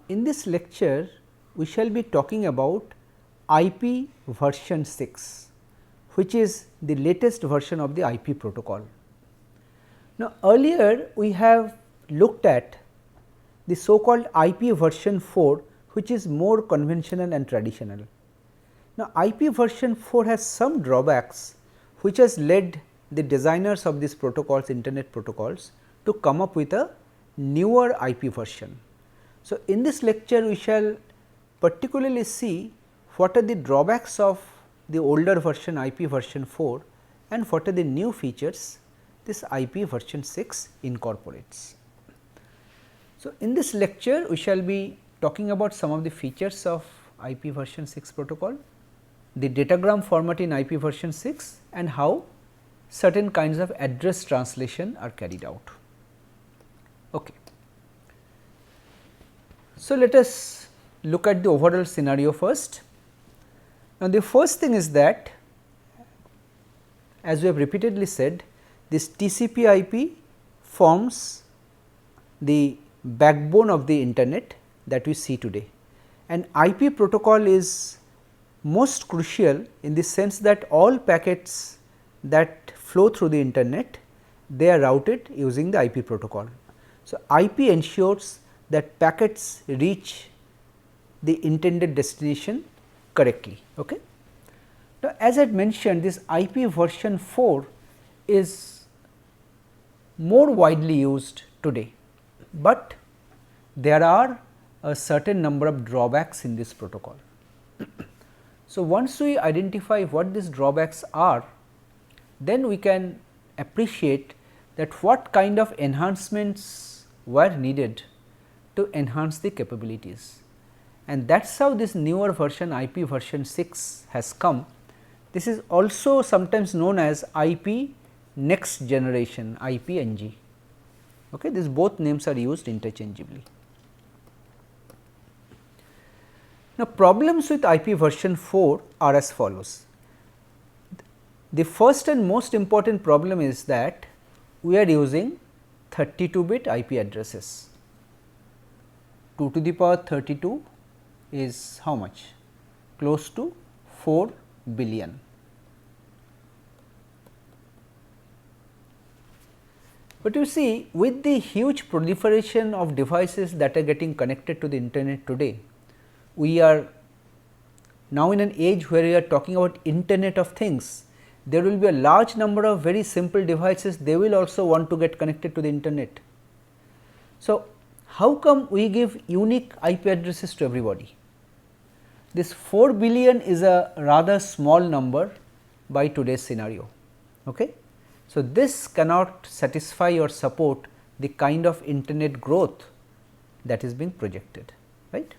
In this lecture, we shall be talking about IP version 6, which is the latest version of the IP protocol. Now, earlier we have looked at the so called IP version 4, which is more conventional and traditional. Now, IP version 4 has some drawbacks, which has led the designers of these protocols, internet protocols, to come up with a newer IP version. So, in this lecture we shall particularly see what are the drawbacks of the older version IP version 4 and what are the new features this IP version 6 incorporates. So, in this lecture we shall be talking about some of the features of IP version 6 protocol, the datagram format in IP version 6 and how certain kinds of address translation are carried out. Okay. So, let us look at the overall scenario first. Now, the first thing is that, as we have repeatedly said, this TCP IP forms the backbone of the internet that we see today, and IP protocol is most crucial in the sense that all packets that flow through the internet, they are routed using the IP protocol. So, IP ensures that packets reach the intended destination correctly. Okay. Now, as I had mentioned, this IP version 4 is more widely used today, but there are a certain number of drawbacks in this protocol. So, once we identify what these drawbacks are, then we can appreciate that what kind of enhancements were needed to enhance the capabilities, and that is how this newer version IP version 6 has come. This is also sometimes known as IP next generation, IP-NG. Okay, these both names are used interchangeably. Now, problems with IP version 4 are as follows. The first and most important problem is that we are using 32-bit IP addresses. 2 to the power 32 is how much? Close to 4 billion. But you see, with the huge proliferation of devices that are getting connected to the internet today, we are now in an age where we are talking about Internet of Things. There will be a large number of very simple devices, they will also want to get connected to the internet. So, how come we give unique IP addresses to everybody? This 4 billion is a rather small number by today's scenario. Okay? So, this cannot satisfy or support the kind of internet growth that is being projected, right.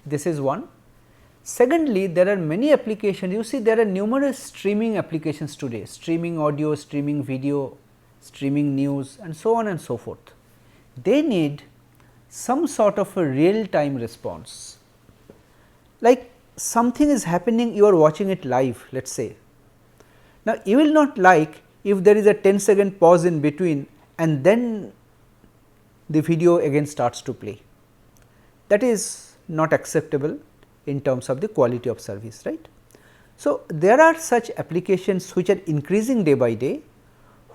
This is one. Secondly, there are many applications. You see, there are numerous streaming applications today, streaming audio, streaming video, streaming news and so on and so forth. They need some sort of a real time response, like something is happening, you are watching it live, let us say. Now, you will not like if there is a 10-second pause in between and then the video again starts to play. That is not acceptable in terms of the quality of service, right. So, there are such applications which are increasing day by day,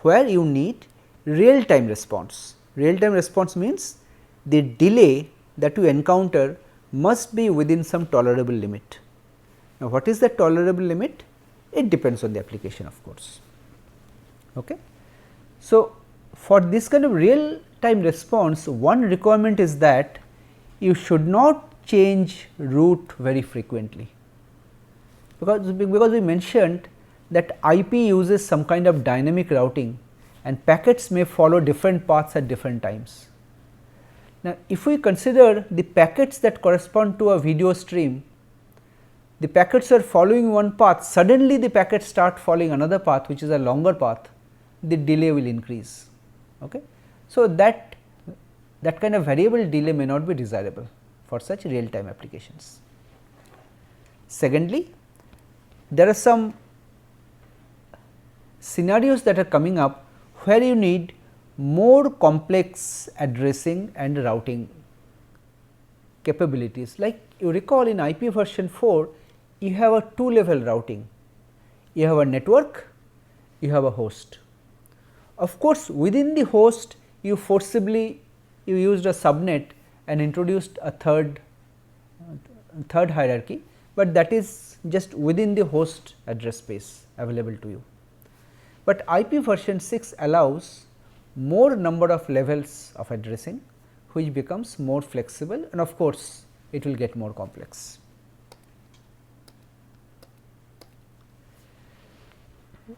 where you need real time response. Real time response means the delay that you encounter must be within some tolerable limit. Now, what is that tolerable limit? It depends on the application, of course. Okay. So, for this kind of real time response, one requirement is that you should not change route very frequently, because we mentioned that IP uses some kind of dynamic routing and packets may follow different paths at different times. Now, if we consider the packets that correspond to a video stream, the packets are following one path, suddenly the packets start following another path which is a longer path, the delay will increase. Okay. So, that kind of variable delay may not be desirable for such real time applications. Secondly, there are some scenarios that are coming up where you need more complex addressing and routing capabilities. Like you recall in IP version 4, you have a 2 level routing, you have a network, you have a host. Of course, within the host you forcibly you used a subnet and introduced a third hierarchy, but that is just within the host address space available to you. But IP version 6 allows more number of levels of addressing, which becomes more flexible, and of course, it will get more complex.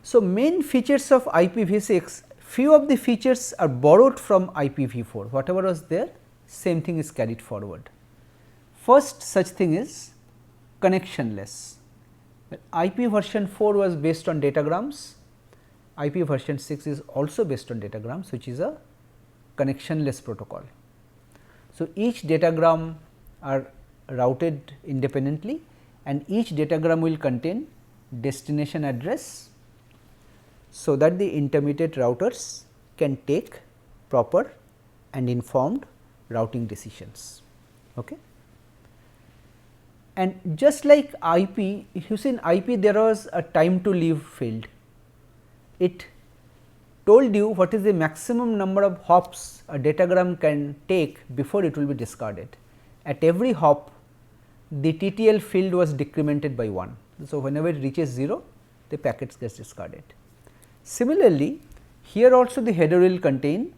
So, main features of IPv6, few of the features are borrowed from IPv4, whatever was there, same thing is carried forward. First such thing is connectionless. IP version 4 was based on datagrams, IP version 6 is also based on datagrams, which is a connectionless protocol. So, each datagram are routed independently and each datagram will contain destination address, so that the intermediate routers can take proper and informed routing decisions. Okay. And just like IP, if you see in IP there was a time to leave field, it told you what is the maximum number of hops a datagram can take before it will be discarded. At every hop the TTL field was decremented by 1. So, whenever it reaches 0 the packets gets discarded. Similarly, here also the header will contain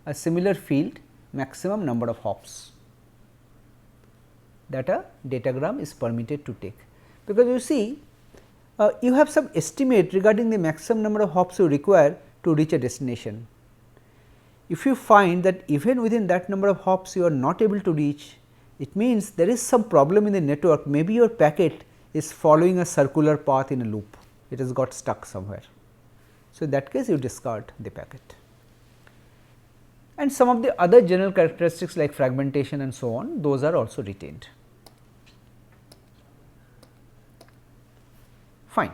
a similar field maximum number of hops that a datagram is permitted to take, because you see you have some estimate regarding the maximum number of hops you require to reach a destination. If you find that even within that number of hops you are not able to reach, it means there is some problem in the network, maybe your packet is following a circular path in a loop, it has got stuck somewhere. So, in that case you discard the packet. And some of the other general characteristics like fragmentation and so on, those are also retained. Fine.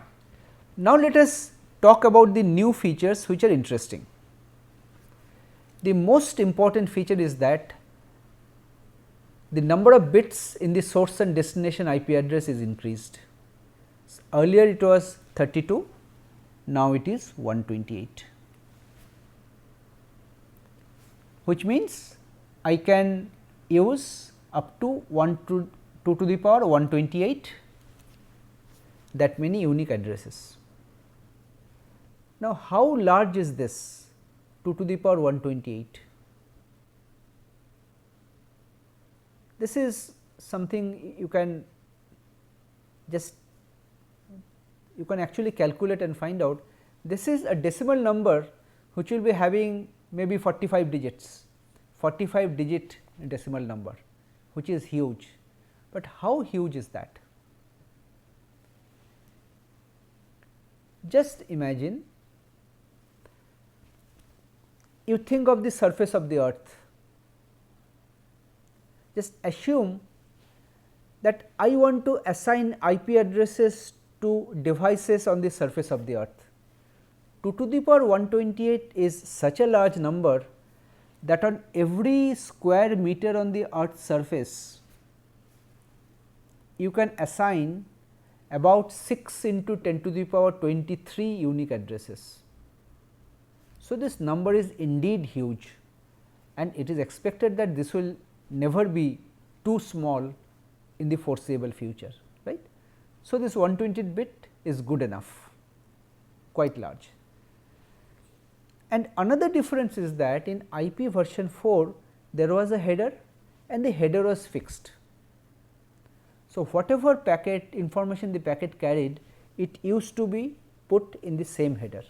Now, let us talk about the new features which are interesting. The most important feature is that the number of bits in the source and destination IP address is increased. Earlier it was 32, now it is 128, which means I can use up to 2 to the power 128 that many unique addresses. Now, how large is this 2 to the power 128? This is something you can actually calculate and find out. This is a decimal number which will be having maybe 45 digits, 45 digit decimal number, which is huge. But how huge is that? Just imagine you think of the surface of the earth. Just assume that I want to assign IP addresses to devices on the surface of the earth. 2 to the power 128 is such a large number that on every square meter on the earth's surface, you can assign about 6 into 10 to the power 23 unique addresses. So, this number is indeed huge, and it is expected that this will never be too small in the foreseeable future, right. So, this 120 bit is good enough, quite large. And another difference is that in IP version 4 there was a header and the header was fixed. So, whatever packet information the packet carried, it used to be put in the same header.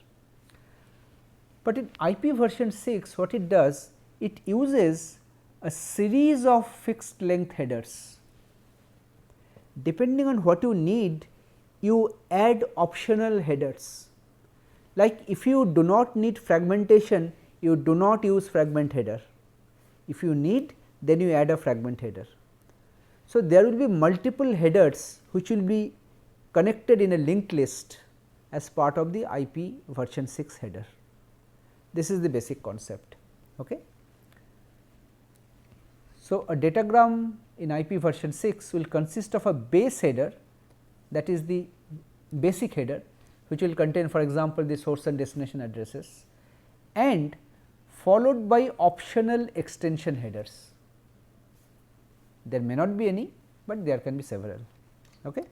But in IP version 6 what it does, it uses a series of fixed length headers. Depending on what you need, you add optional headers. Like if you do not need fragmentation, you do not use fragment header. If you need, then you add a fragment header. So, there will be multiple headers which will be connected in a linked list as part of the IP version 6 header. This is the basic concept. Okay. So, a datagram in IP version 6 will consist of a base header, that is the basic header, which will contain, for example, the source and destination addresses, and followed by optional extension headers. There may not be any, but there can be several. Okay.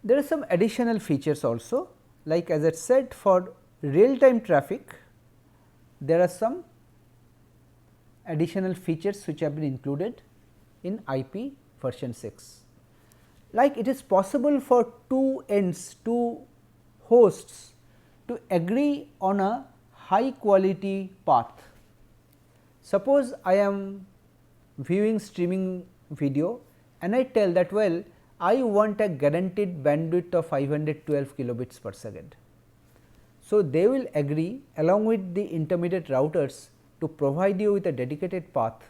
There are some additional features also, like as I said, for real time traffic there are some additional features which have been included in IP version 6. Like it is possible for two ends, two hosts to agree on a high quality path. Suppose I am viewing streaming video and I tell that, well, I want a guaranteed bandwidth of 512 kilobits per second. So, they will agree along with the intermediate routers to provide you with a dedicated path,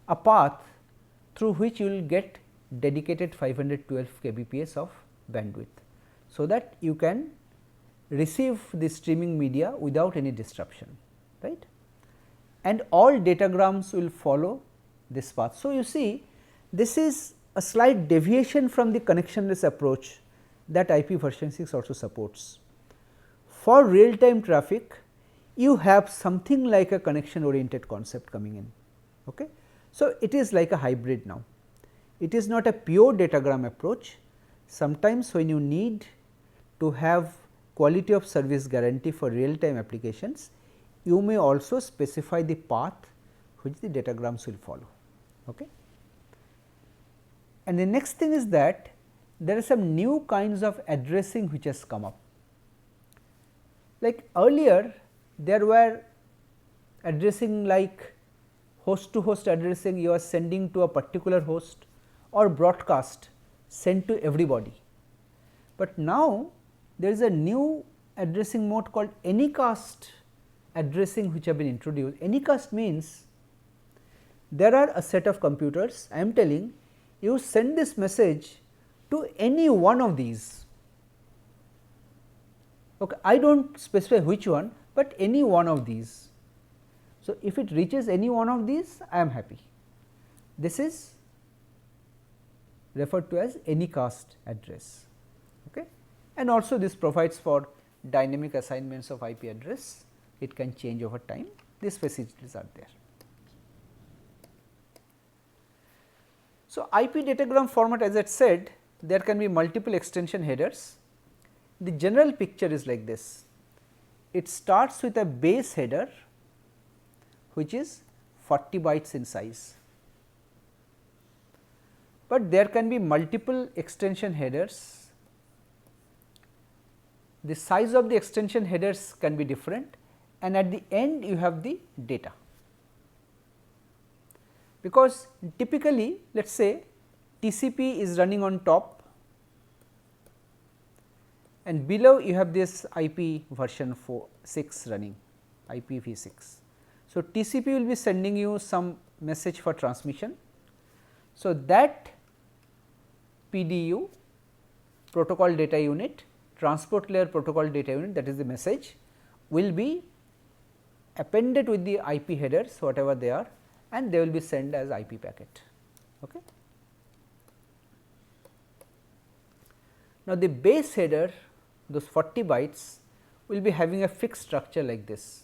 a path through which you will get dedicated 512 kbps of bandwidth, so that you can receive the streaming media without any disruption, right. And all datagrams will follow this path. So, you see this is a slight deviation from the connectionless approach that IP version 6 also supports. For real time traffic, you have something like a connection oriented concept coming in. Okay. So, it is like a hybrid now. It is not a pure datagram approach. Sometimes when you need to have quality of service guarantee for real time applications, you may also specify the path which the datagrams will follow. Okay. And the next thing is that there are some new kinds of addressing which has come up. Like earlier there were addressing like host to host addressing, you are sending to a particular host, or broadcast sent to everybody. But now there is a new addressing mode called anycast addressing which have been introduced. Anycast means there are a set of computers, I am telling you send this message to any one of these. Okay, I do not specify which one, but any one of these. So, if it reaches any one of these, I am happy. This is referred to as anycast address. Okay. And also this provides for dynamic assignments of IP address, it can change over time, these facilities are there. So, IP datagram format, as I said, there can be multiple extension headers. The general picture is like this. It starts with a base header which is 40 bytes in size, but there can be multiple extension headers. The size of the extension headers can be different, and at the end you have the data. Because typically let us say TCP is running on top and below you have this IP version 6 running, IPv6. So, TCP will be sending you some message for transmission. So, that PDU, protocol data unit, transport layer protocol data unit, that is the message, will be appended with the IP headers whatever they are, and they will be sent as IP packet. Okay. Now, the base header, those 40 bytes will be having a fixed structure like this.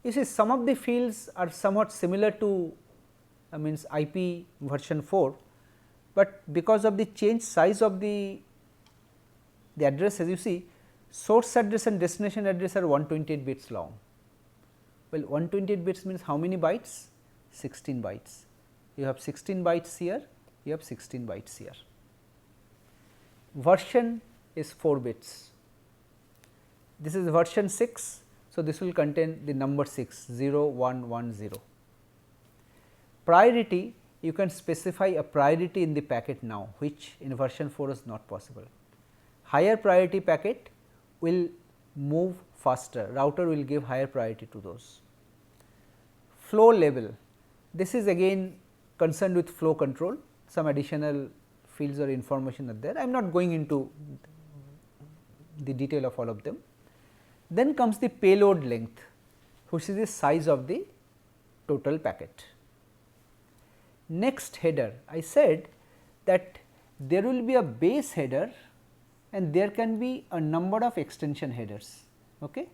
You see some of the fields are somewhat similar to means IP version 4, but because of the change size of the addresses, you see source address and destination address are 128 bits long. Well, 128 bits means how many bytes? 16 bytes. You have 16 bytes here, you have 16 bytes here. Version is 4 bits. This is version 6. So, this will contain the number 6, 0, 1, 1, 0. Priority, you can specify a priority in the packet now, which in version 4 is not possible. Higher priority packet will move faster, router will give higher priority to those. Flow level, this is again concerned with flow control, some additional fields or information are there. I am not going into the detail of all of them. Then comes the payload length, which is the size of the total packet. Next header, I said that there will be a base header and there can be a number of extension headers. Okay.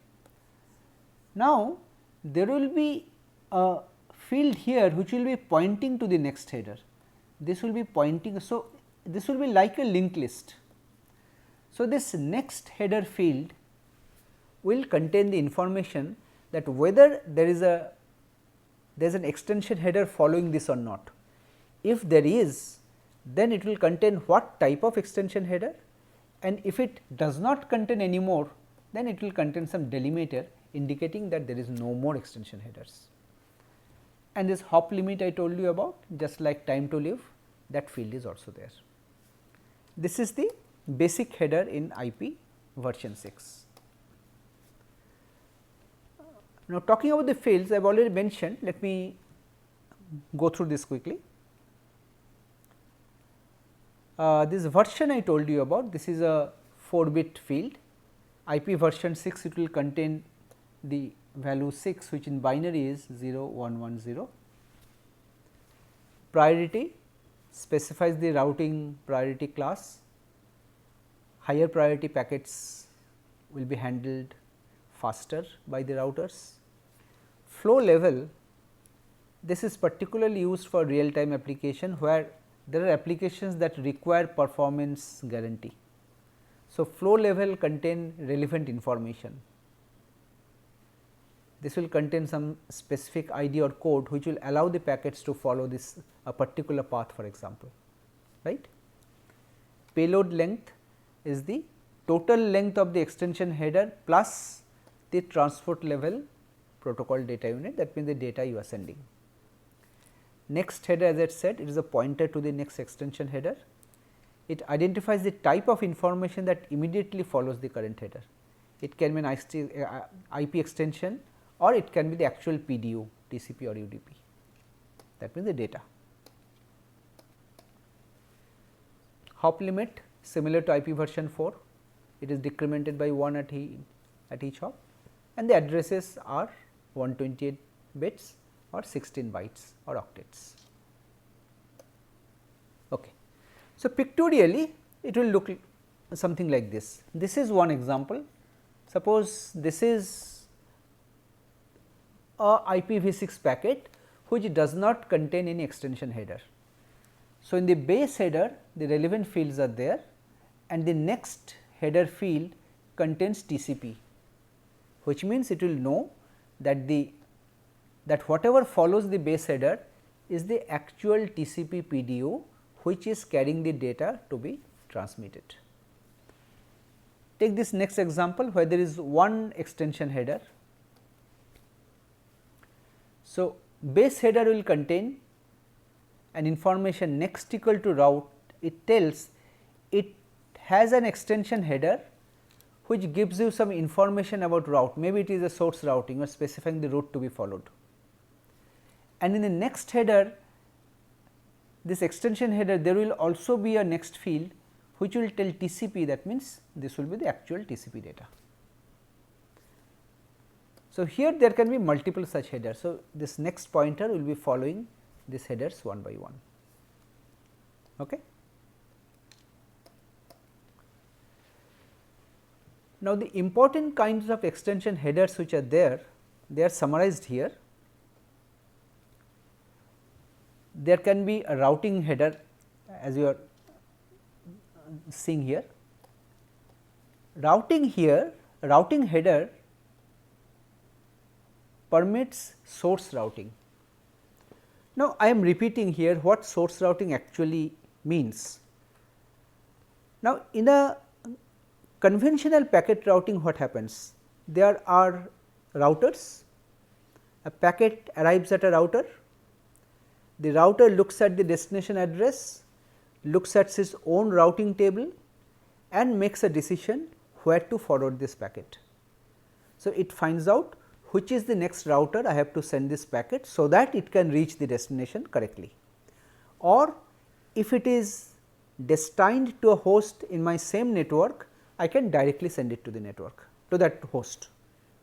Now, there will be a field here which will be pointing to the next header. This will be pointing. So, this will be like a linked list. So, this next header field will contain the information that whether there is an extension header following this or not. If there is, then it will contain what type of extension header, and if it does not contain any more, then it will contain some delimiter indicating that there is no more extension headers. And this hop limit I told you about, just like time to live, that field is also there. This is the basic header in IP version 6. Now, talking about the fields I have already mentioned, let me go through this quickly. This version I told you about, this is a 4-bit field. IP version 6, it will contain the value 6, which in binary is 0 1 1 0. Priority specifies the routing priority class. Higher priority packets will be handled faster by the routers. Flow level, this is particularly used for real time application, where there are applications that require performance guarantee. So, flow level contain relevant information. This will contain some specific ID or code which will allow the packets to follow this a particular path, for example, right. Payload length is the total length of the extension header plus the transport level protocol data unit, that means the data you are sending. Next header, as I said, it is a pointer to the next extension header. It identifies the type of information that immediately follows the current header. It can be an IP extension, or it can be the actual PDU, TCP or UDP, that means the data. Hop limit, similar to IP version 4, it is decremented by 1 at each hop, and the addresses are 128 bits or 16 bytes or octets. Okay. So, pictorially it will look something like this. This is one example. Suppose this is a IPv6 packet which does not contain any extension header. So, in the base header the relevant fields are there, and the next header field contains TCP, which means it will know that whatever follows the base header is the actual TCP PDU which is carrying the data to be transmitted. Take this next example where there is one extension header. So, base header will contain an information next equal to route. It tells it has an extension header which gives you some information about route, maybe it is a source routing or specifying the route to be followed. And in the next header, this extension header, there will also be a next field which will tell TCP, that means this will be the actual TCP data. So, here there can be multiple such headers. So, this next pointer will be following these headers one by one. Okay. Now, the important kinds of extension headers which are there, they are summarized here. There can be a routing header, as you are seeing here. Routing header permits source routing. Now, I am repeating here what source routing actually means. Now, in a conventional packet routing, what happens? There are routers, a packet arrives at a router, the router looks at the destination address, looks at its own routing table and makes a decision where to forward this packet. So, it finds out which is the next router I have to send this packet, so that it can reach the destination correctly, or if it is destined to a host in my same network, I can directly send it to the network, to that host,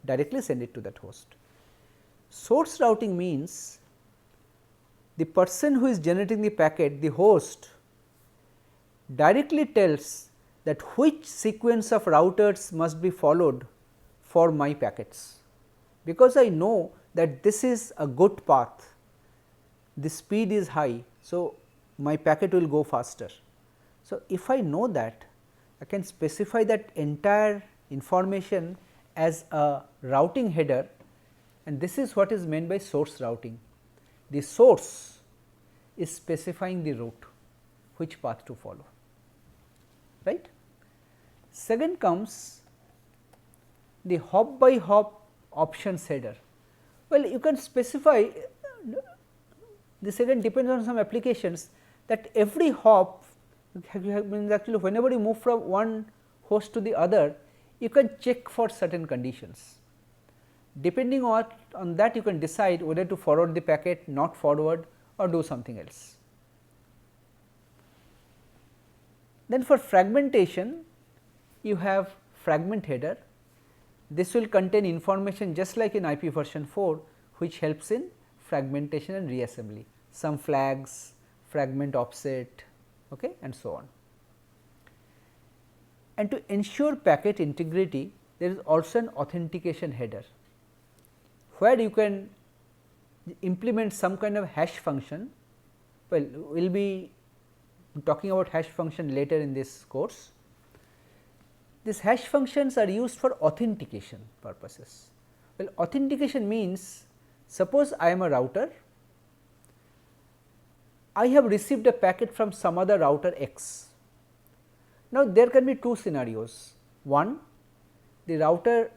directly send it to that host. Source routing means the person who is generating the packet, the host, directly tells that which sequence of routers must be followed for my packets. Because I know that this is a good path, the speed is high, so my packet will go faster. So, if I know that, I can specify that entire information as a routing header, and this is what is meant by source routing. The source is specifying the route, which path to follow, right. Second comes the hop by hop options header. Well, you can specify, this again depends on some applications, that every hop means actually whenever you move from one host to the other, you can check for certain conditions. Depending on that, you can decide whether to forward the packet, not forward, or do something else. Then for fragmentation, you have fragment header. This will contain information just like in IP version 4, which helps in fragmentation and reassembly, some flags, fragment offset, okay, and so on. And to ensure packet integrity, there is also an authentication header, where you can implement some kind of hash function. Well, we will be talking about hash function later in this course. These hash functions are used for authentication purposes. Well, authentication means, suppose I am a router, I have received a packet from some other router X. Now, there can be two scenarios. One, the router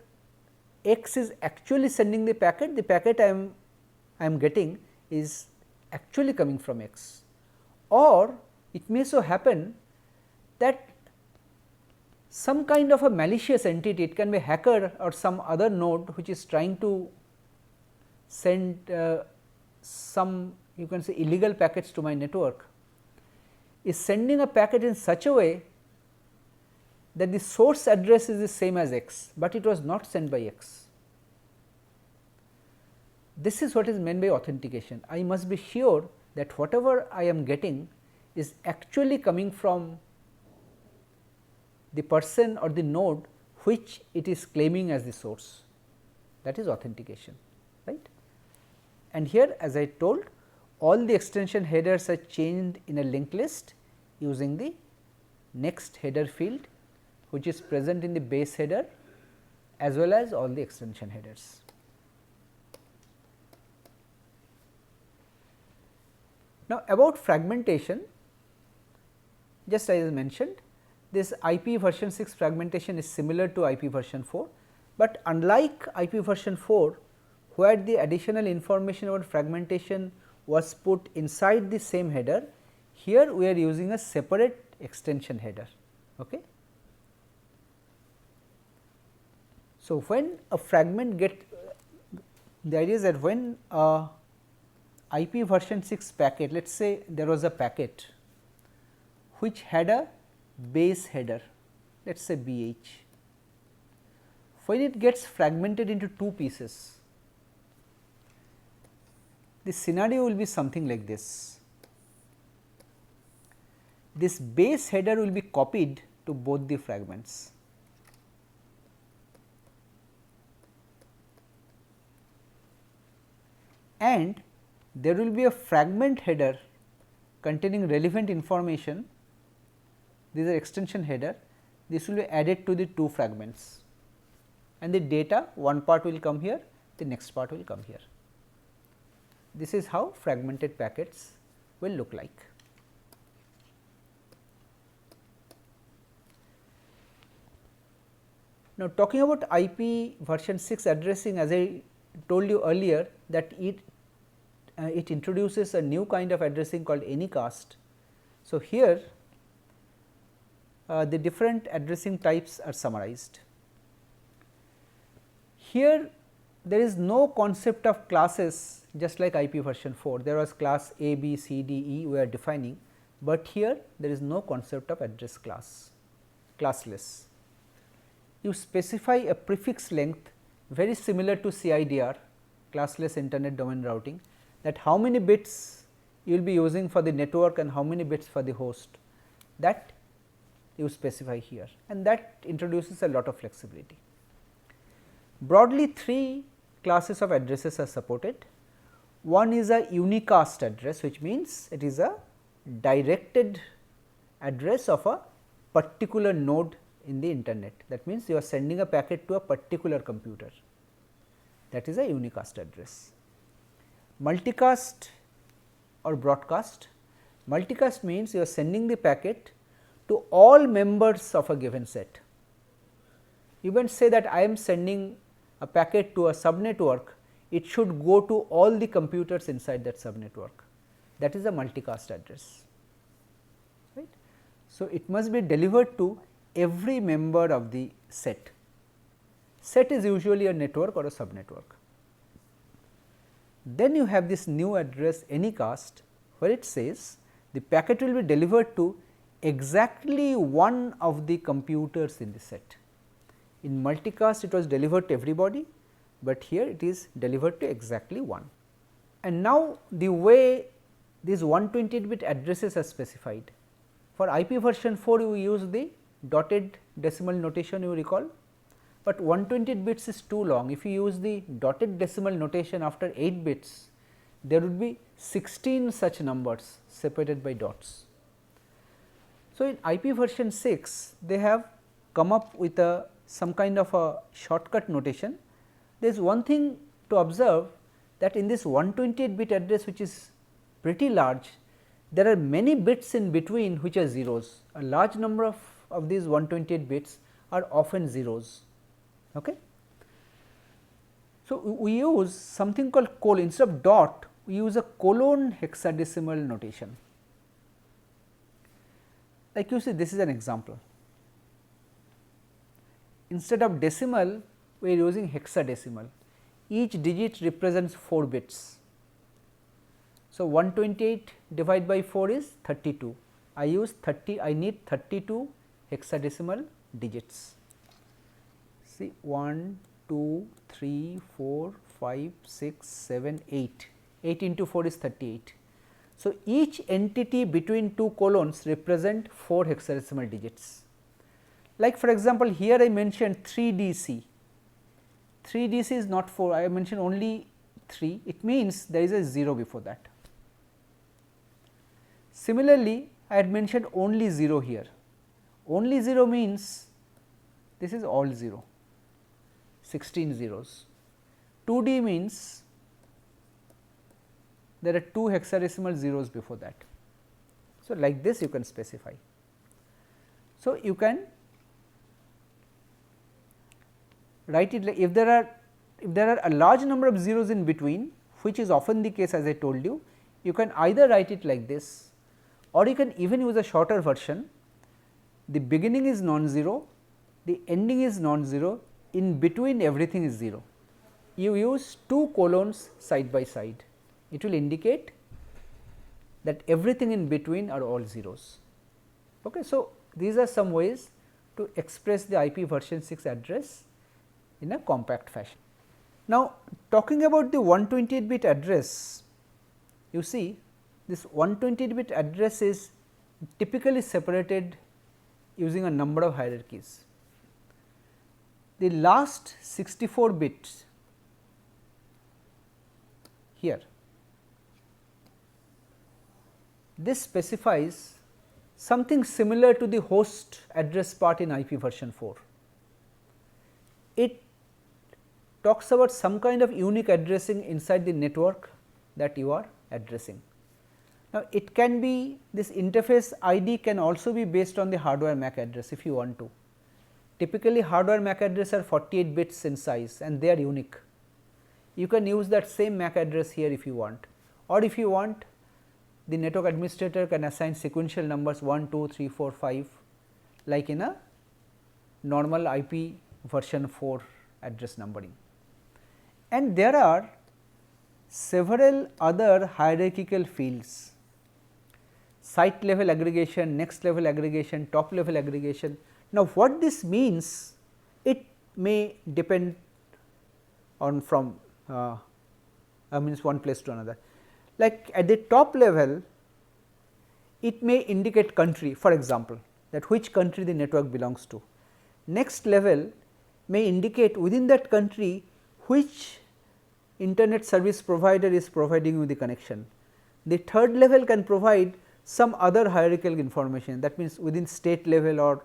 X is actually sending the packet I am getting is actually coming from X, or it may so happen that some kind of a malicious entity, it can be a hacker or some other node which is trying to send some, you can say, illegal packets to my network, is sending a packet in such a way that the source address is the same as X, but it was not sent by X. This is what is meant by authentication. I must be sure that whatever I am getting is actually coming from the person or the node which it is claiming as the source. That is authentication, right. And here, as I told, all the extension headers are changed in a linked list using the next header field, which is present in the base header as well as all the extension headers. Now, about fragmentation, just as I mentioned, this IP version 6 fragmentation is similar to IP version 4, but unlike IP version 4, where the additional information about fragmentation was put inside the same header, here we are using a separate extension header. Okay. So, when a fragment the idea is that when a IP version 6 packet, let us say there was a packet which had a base header, let us say BH. When it gets fragmented into two pieces, the scenario will be something like this. This base header will be copied to both the fragments. And there will be a fragment header containing relevant information. These are extension header. This will be added to the two fragments, and the data, one part will come here, the next part will come here. This is how fragmented packets will look like. Now, talking about IP version 6 addressing, as I told you earlier, that it introduces a new kind of addressing called Anycast. So, here the different addressing types are summarized. Here there is no concept of classes, just like IP version 4, there was class A, B, C, D, E we are defining, but here there is no concept of address class, classless. You specify a prefix length very similar to CIDR, classless internet domain routing, that how many bits you will be using for the network and how many bits for the host, that you specify here, and that introduces a lot of flexibility. Broadly, 3 classes of addresses are supported. One is a unicast address, which means it is a directed address of a particular node in the internet. That means, you are sending a packet to a particular computer, that is a unicast address. Multicast or broadcast. Multicast means you are sending the packet to all members of a given set. You can say that I am sending a packet to a subnetwork, it should go to all the computers inside that subnetwork, that is a multicast address, right. So, it must be delivered to every member of the set. Set is usually a network or a subnetwork. Then you have this new address Anycast, where it says the packet will be delivered to exactly one of the computers in the set. In multicast it was delivered to everybody, but here it is delivered to exactly one. And now the way these 128-bit addresses are specified. For IP version 4 you use the dotted decimal notation, you recall, but 128 bits is too long. If you use the dotted decimal notation after 8 bits, there would be 16 such numbers separated by dots. So, in IP version 6 they have come up with some kind of a shortcut notation. There is one thing to observe, that in this 128-bit address, which is pretty large, there are many bits in between which are zeros. A large number of these 128 bits are often zeros. Okay. So, we use something called colon. Instead of dot, we use a colon hexadecimal notation. Like you see, this is an example. Instead of decimal, we are using hexadecimal. Each digit represents 4 bits. So, 128 divided by 4 is 32. I use 30, I need 32 hexadecimal digits. See 1, 2, 3, 4, 5, 6, 7, 8. 8 into 4 is 38. So, each entity between 2 colons represent 4 hexadecimal digits. Like for example, here I mentioned 3DC. 3DC is not 4, I mentioned only 3, it means there is a 0 before that. Similarly, I had mentioned only 0 here. Only 0 means this is all 0, 16 zeros. 2D means there are 2 hexadecimal zeros before that. So, like this you can specify. So, you can write it like if there are a large number of zeros in between, which is often the case as I told you, you can either write it like this, or you can even use a shorter version. The beginning is non-zero, the ending is non-zero, in between everything is 0. You use 2 colons side by side, it will indicate that everything in between are all zeros. Okay. So, these are some ways to express the IP version 6 address in a compact fashion. Now, talking about the 128-bit address, you see this 128-bit address is typically separated using a number of hierarchies. The last 64 bits here, this specifies something similar to the host address part in IP version 4. It talks about some kind of unique addressing inside the network that you are addressing. Now, it can be this interface ID can also be based on the hardware MAC address if you want to. Typically, hardware MAC address are 48 bits in size and they are unique. You can use that same MAC address here if you want, or if you want, the network administrator can assign sequential numbers 1, 2, 3, 4, 5 like in a normal IP version 4 address numbering. And there are several other hierarchical fields, site level aggregation, next level aggregation, top level aggregation. Now, what this means, it may depend on from means one place to another. like at the top level it may indicate country, for example, that which country the network belongs to. Next level may indicate within that country which internet service provider is providing you the connection. The third level can provide some other hierarchical information, that means within state level or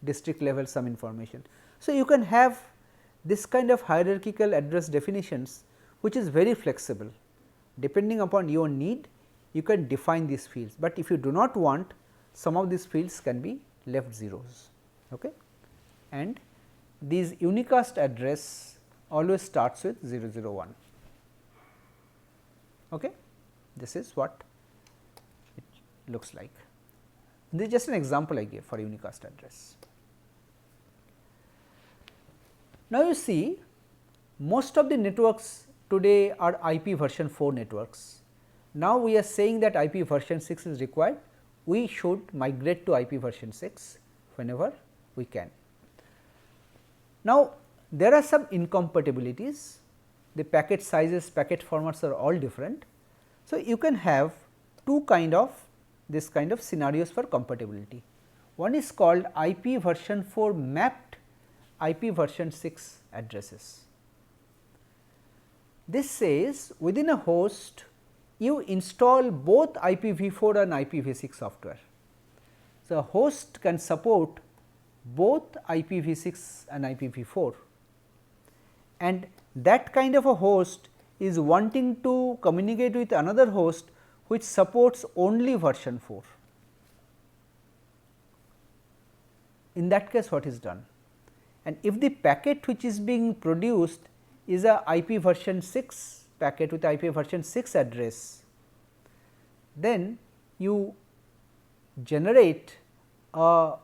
district level some information. So, you can have this kind of hierarchical address definitions which is very flexible. Depending upon your need, you can define these fields, but if you do not want, some of these fields can be left zeros. Okay? And these unicast address always starts with 001. Okay? This is what it looks like. This is just an example I gave for unicast address. Now, you see most of the networks today are IP version 4 networks. Now, we are saying that IP version 6 is required, we should migrate to IP version 6 whenever we can. Now, there are some incompatibilities, the packet sizes, packet formats are all different. So, you can have two this kind of scenarios for compatibility. One is called IP version 4 mapped IP version 6 addresses. This says within a host you install both IPv4 and IPv6 software. So, a host can support both IPv6 and IPv4, and that kind of a host is wanting to communicate with another host which supports only version 4. In that case, what is done? And if the packet which is being produced is a IP version 6 packet with IP version 6 address, then you generate some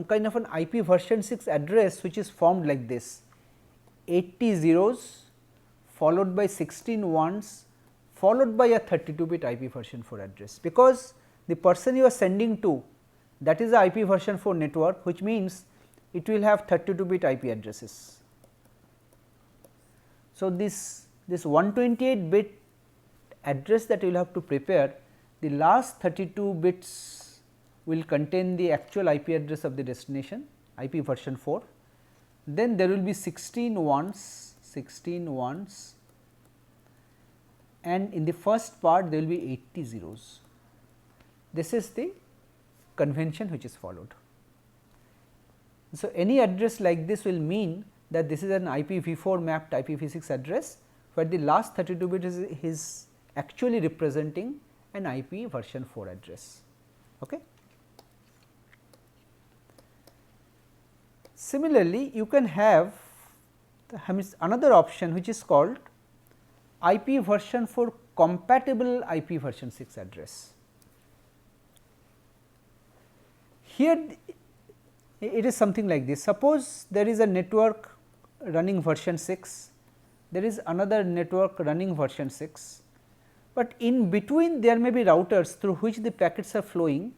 kind of an IP version 6 address which is formed like this: 80 zeros followed by 16 ones followed by a 32-bit IP version 4 address, because the person you are sending to, that is the IP version 4 network, which means it will have 32-bit IP addresses. So, this 128-bit address that you will have to prepare, the last 32 bits will contain the actual IP address of the destination, IP version 4. Then there will be 16 ones, and in the first part there will be 80 zeros. This is the convention which is followed. So, any address like this will mean that this is an IPv4 mapped IPv6 address, where the last 32 bit is actually representing an IP version 4 address. Okay. Similarly, you can have another option which is called IP version 4 compatible IP version 6 address. Here it is something like this. Suppose there is a network running version 6, there is another network running version 6, but in between there may be routers through which the packets are flowing,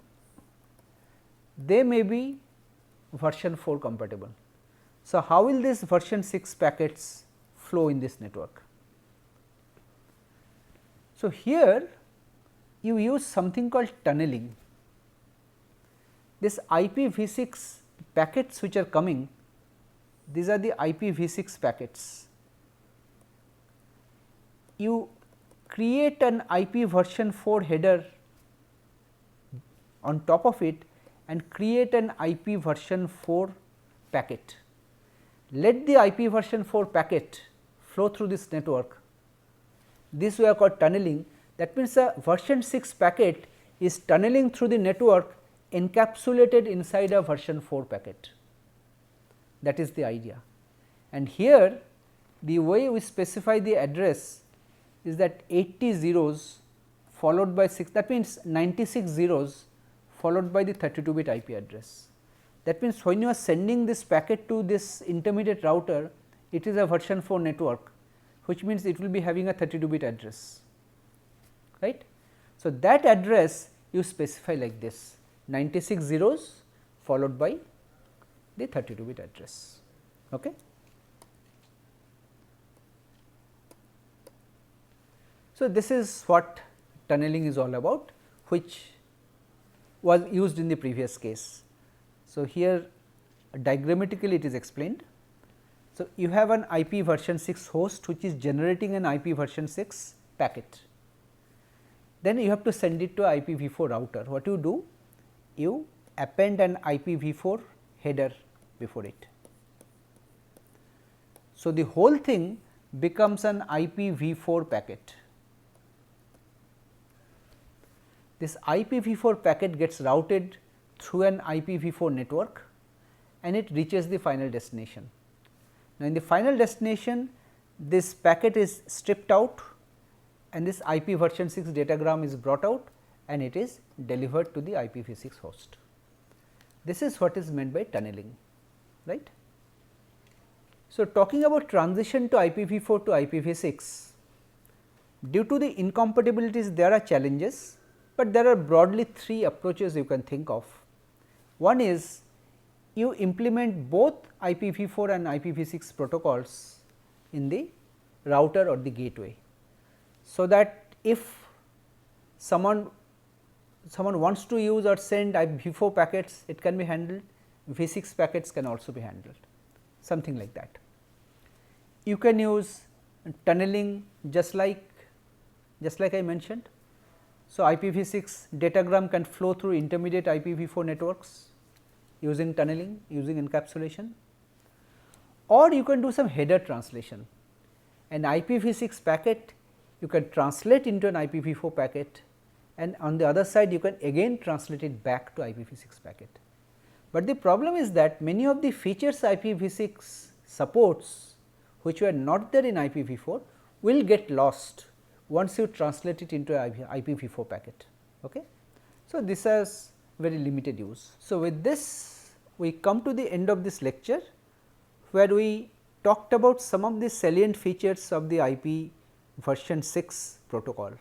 they may be version 4 compatible. So, how will these version 6 packets flow in this network? So, here you use something called tunneling. This IPv6 packets which are coming, these are the IPv6 packets. You create an IP version 4 header on top of it and create an IP version 4 packet. Let the IP version 4 packet flow through this network. This we are called tunneling. That means, a version 6 packet is tunneling through the network encapsulated inside a version 4 packet. That is the idea. And here the way we specify the address is that 80 zeros followed by 6, that means 96 zeros followed by the 32-bit IP address. That means, when you are sending this packet to this intermediate router, it is a version 4 network, which means it will be having a 32-bit address, right. So, that address you specify like this: 96 zeros followed by the 32-bit address. Okay. So, this is what tunneling is all about, which was used in the previous case. So, here diagrammatically it is explained. So, you have an IP version 6 host which is generating an IP version 6 packet. Then you have to send it to IPv4 router. What you do? You append an IPv4 header before it. So, the whole thing becomes an IPv4 packet. This IPv4 packet gets routed through an IPv4 network and it reaches the final destination. Now, in the final destination, this packet is stripped out and this IP version 6 datagram is brought out and it is delivered to the IPv6 host. This is what is meant by tunneling, right. So, talking about transition to IPv4 to IPv6, due to the incompatibilities there are challenges, but there are broadly 3 approaches you can think of. One is you implement both IPv4 and IPv6 protocols in the router or the gateway. So, that if someone wants to use or send IPv4 packets, it can be handled, V6 packets can also be handled, something like that. You can use tunneling just like I mentioned. So, IPv6 datagram can flow through intermediate IPv4 networks using tunneling, using encapsulation, or you can do some header translation. An IPv6 packet you can translate into an IPv4 packet, and on the other side you can again translate it back to IPv6 packet. But the problem is that many of the features IPv6 supports which were not there in IPv4 will get lost once you translate it into IPv4 packet. Okay. So, this has very limited use. So, with this we come to the end of this lecture, where we talked about some of the salient features of the IP version 6 protocol.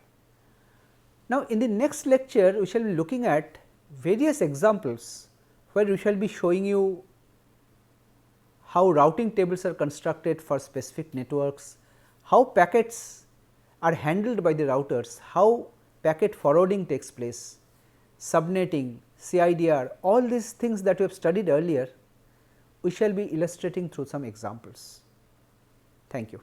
Now, in the next lecture we shall be looking at various examples where we shall be showing you how routing tables are constructed for specific networks, how packets are handled by the routers, how packet forwarding takes place, subnetting, CIDR, all these things that we have studied earlier, we shall be illustrating through some examples. Thank you.